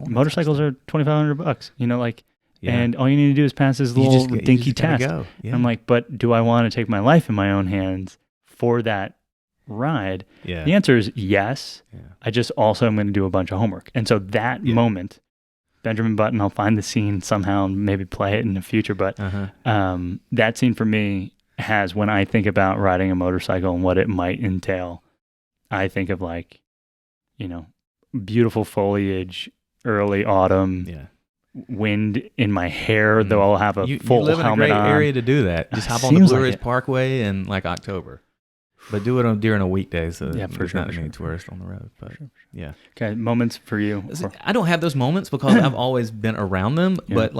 motorcycles are $2,500, and all you need to do is pass this little dinky test. Go. Yeah. I'm like, but do I want to take my life in my own hands for that ride? Yeah. The answer is yes. Yeah. I just also am going to do a bunch of homework. And so that moment, Benjamin Button, I'll find the scene somehow and maybe play it in the future. But that scene for me has, when I think about riding a motorcycle and what it might entail, I think of like, beautiful foliage, early autumn, wind in my hair, though I'll have a full helmet on. You live in a great area to do that. Just hop on the Blue Ridge Parkway in like October. But do it during a weekday, so there's not many tourists on the road. But yeah. Okay, moments for you. I don't have those moments because I've always been around them. Yeah. But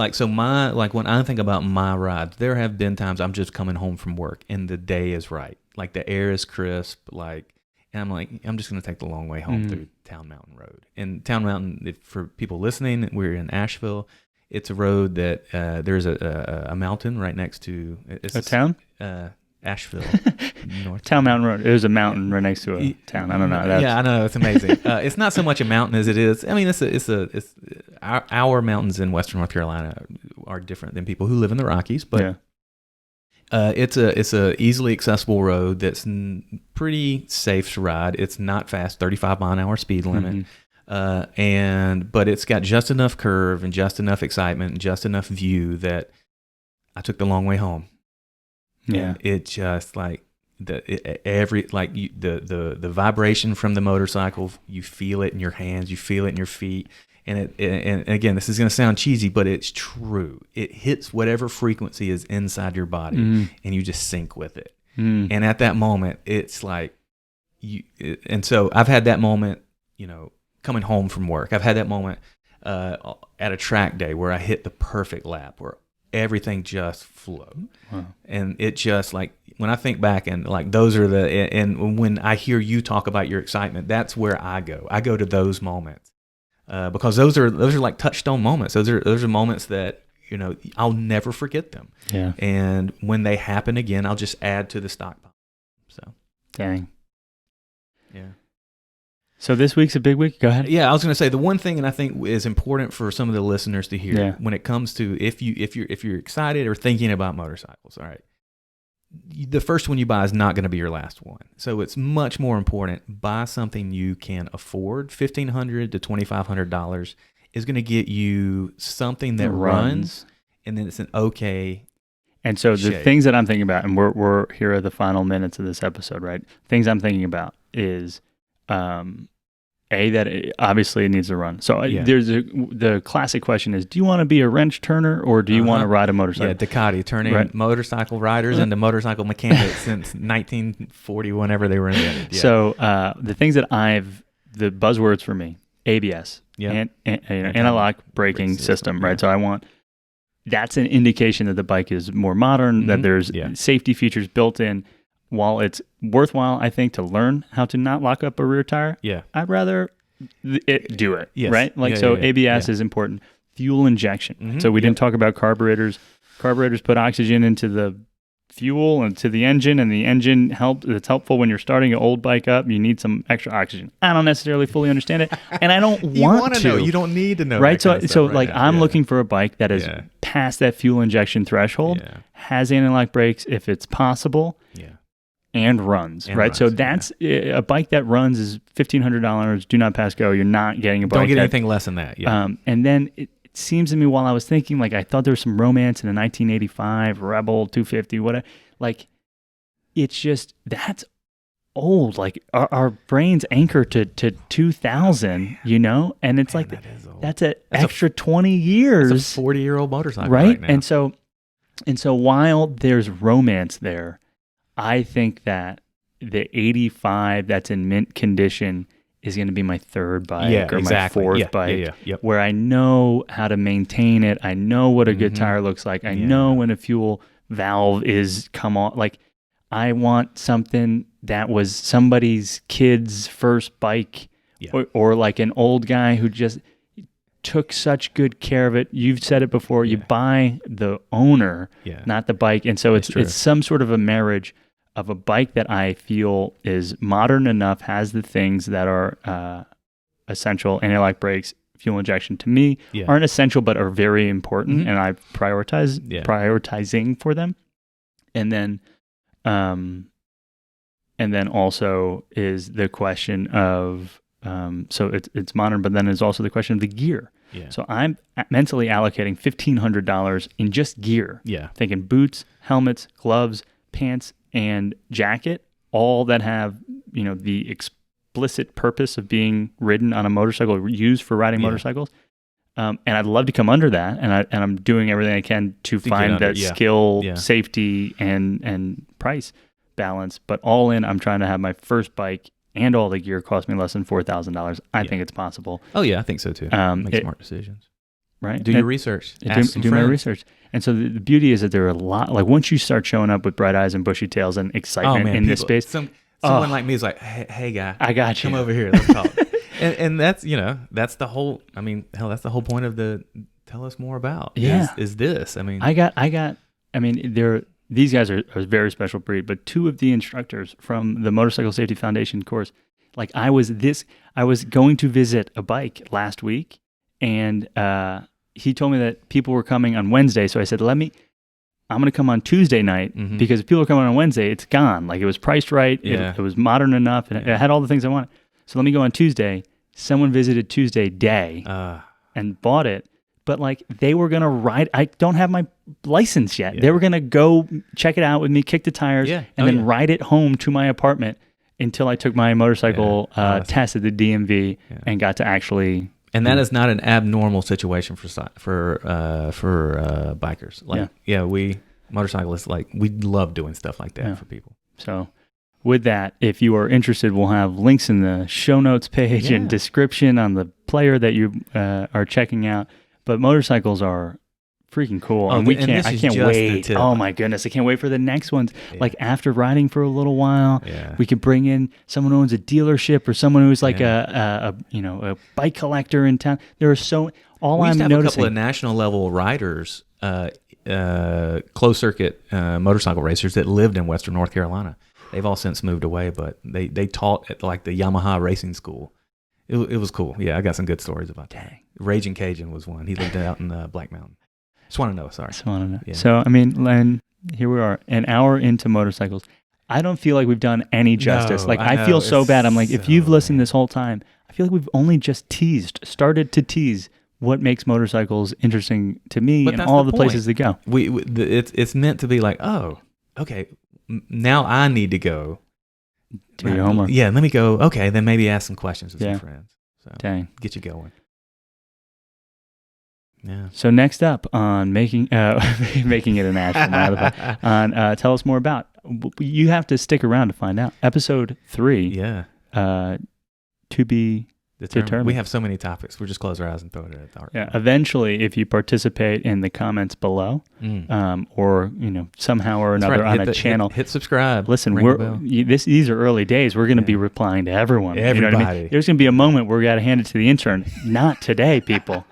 when I think about my rides, there have been times I'm just coming home from work and the day is right. Like the air is crisp, and I'm like, I'm just going to take the long way home through Town Mountain Road. And Town Mountain, for people listening, we're in Asheville. It's a road that there's a mountain right next to. It's a town? Asheville. North Town Mountain Road. It was a mountain right next to a town. I don't know. I know. It's amazing. It's not so much a mountain as it is. I mean, it's our mountains in Western North Carolina are different than people who live in the Rockies, but it's a easily accessible road that's pretty safe to ride. It's not fast, 35 mile an hour speed limit. But it's got just enough curve and just enough excitement and just enough view that I took the long way home. Yeah, and it just like the vibration from the motorcycle, you feel it in your hands, you feel it in your feet, and and again, this is going to sound cheesy, but it's true. It hits whatever frequency is inside your body, and you just sync with it. And at that moment, it's like and so I've had that moment, coming home from work. I've had that moment at a track day where I hit the perfect lap where everything just flowed. Wow. And it just like, when I think back and like those are and when I hear you talk about your excitement, that's where I go to those moments, because those are like touchstone moments. Those are moments that, I'll never forget them. Yeah. And when they happen again, I'll just add to the stockpile. So. Dang. Yeah. So this week's a big week. Go ahead. Yeah, I was going to say the one thing, and I think is important for some of the listeners to hear when it comes to if you're excited or thinking about motorcycles. All right, the first one you buy is not going to be your last one. So it's much more important. Buy something you can afford. $1,500 to $2,500 is going to get you something that runs, and then it's an okay. And so the things that I'm thinking about, and we're here at the final minutes of this episode, right? Things I'm thinking about is. That it obviously needs to run. So there's the classic question is, do you want to be a wrench turner or do you want to ride a motorcycle? Yeah, Ducati, turning motorcycle riders into motorcycle mechanics since 1940, whenever they were invented. Yeah. So the things that the buzzwords for me, ABS, anti-lock braking system, right? So that's an indication that the bike is more modern, that there's safety features built in. While it's worthwhile, I think, to learn how to not lock up a rear tire, I'd rather do it, right? ABS is important. Fuel injection. So we didn't talk about carburetors. Carburetors put oxygen into the fuel and to the engine, and the engine it's helpful when you're starting an old bike up. You need some extra oxygen. I don't necessarily fully understand it, and I don't want to know. You don't need to know. Right. So right like now. I'm looking for a bike that is past that fuel injection threshold, has anti-lock brakes if it's possible, and runs. So that's a bike that runs is $1,500. Do not pass go. You're not getting a bike. Don't get anything less than that. Yeah. And then it seems to me, while I was thinking, like, I thought there was some romance in a 1985 Rebel 250, whatever. Like, it's just, that's old. Like, our brains anchor to 2000, and it's like, that's an extra 20 years. It's a 40-year-old motorcycle right now. And so while there's romance there, I think that the 85 that's in mint condition is going to be my third bike my fourth bike, where I know how to maintain it. I know what a good tire looks like. I know when a fuel valve is come on. Like, I want something that was somebody's kid's first bike, or like an old guy who just took such good care of it. You've said it before. You buy the owner, not the bike. And so it's some sort of a marriage of a bike that I feel is modern enough, has the things that are essential. Anti-lock brakes, fuel injection, to me, aren't essential but are very important, and I prioritizing for them. And then also is the question of so it's modern, but then there's also the question of the gear. So I'm mentally allocating $1,500 in just gear. Thinking boots, helmets, gloves, pants, and jacket, all that have, the explicit purpose of being ridden on a motorcycle, used for riding motorcycles. And I'd love to come under that, and I'm doing everything I can to find that skill, safety, and price balance. But all in, I'm trying to have my first bike and all the gear cost me less than $4,000. I think it's possible. Oh yeah, I think so too. Make smart decisions. Right. Do your research. Do my research. And so the beauty is that there are a lot, like once you start showing up with bright eyes and bushy tails and excitement in this space. Someone like me is like, hey guy, I got you. Come over here, let's talk. and that's, that's the whole, that's the whole point of the tell us more about is this. These guys are a very special breed, but two of the instructors from the Motorcycle Safety Foundation course, like I was going to visit a bike last week, and he told me that people were coming on Wednesday. So I said, I'm going to come on Tuesday night, because if people are coming on Wednesday, it's gone. Like, it was priced right. It was modern enough, and it had all the things I wanted. So let me go on Tuesday. Someone visited Tuesday day and bought it. But like, they were going to ride. I don't have my license yet. They were going to go check it out with me, kick the tires, and then ride it home to my apartment until I took my motorcycle test at the DMV and got to actually. And that is not an abnormal situation for bikers. Like, we motorcyclists, like, we love doing stuff like that for people. So with that, if you are interested, we'll have links in the show notes page and description on the player that you are checking out. But motorcycles are freaking cool. And I can't wait. Oh my goodness. I can't wait for the next ones. Like, after riding for a little while, we could bring in someone who owns a delership, or someone who's like a bike collector in town. There are so, all I'm noticing. We used to have a couple of national level riders, closed circuit motorcycle racers that lived in Western North Carolina. They've all since moved away, but they taught at like the Yamaha racing school. It was cool. Yeah, I got some good stories about that. Dang. Raging Cajun was one. He lived out in Black Mountain. Just want to know. Sorry. Just want to know. Yeah. So, Len, here we are, an hour into motorcycles. I don't feel like we've done any justice. I feel so bad. I'm like, if you've listened this whole time, I feel like we've only just started to tease what makes motorcycles interesting to me and all the places to go. It's meant to be like, oh, okay, now I need to go. Do your homework. Yeah, let me go. Okay, then maybe ask some questions with some friends. So get you going. Yeah. So next up on making it a national, on tell us more about. You have to stick around to find out. Episode 3. Yeah. To be determined. We have so many topics. We'll just close our eyes and throw it at the heart. Yeah. Eventually, if you participate in the comments below, or somehow or another on a channel, hit subscribe. Listen, these are early days. We're going to be replying to everyone. Everybody. You know what I mean? There's going to be a moment where we got to hand it to the intern. Not today, people.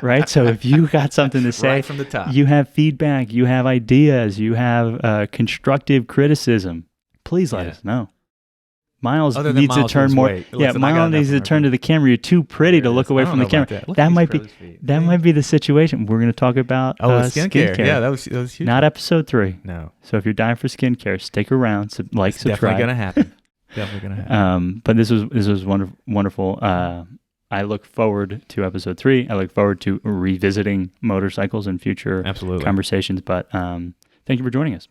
right? So if you got something to say, Right from the top. you have feedback, you have ideas, you have constructive criticism, please let us know. Miles Other than needs Miles to turn lose more. weight. Yeah, Listen, I got Miles enough needs on to my turn feet. to the camera. You're too pretty to There it look is. away I from don't the know camera. about that. Look That at these might be crow's feet. that might be the situation. We're going to talk about skincare. Yeah, that was huge. not episode 3. No. So if you're dying for skincare, stick around. Subscribe. Definitely going to happen. Definitely going to happen. But this was wonderful. I look forward to episode 3. I look forward to revisiting motorcycles in future Absolutely. conversations. But thank you for joining us.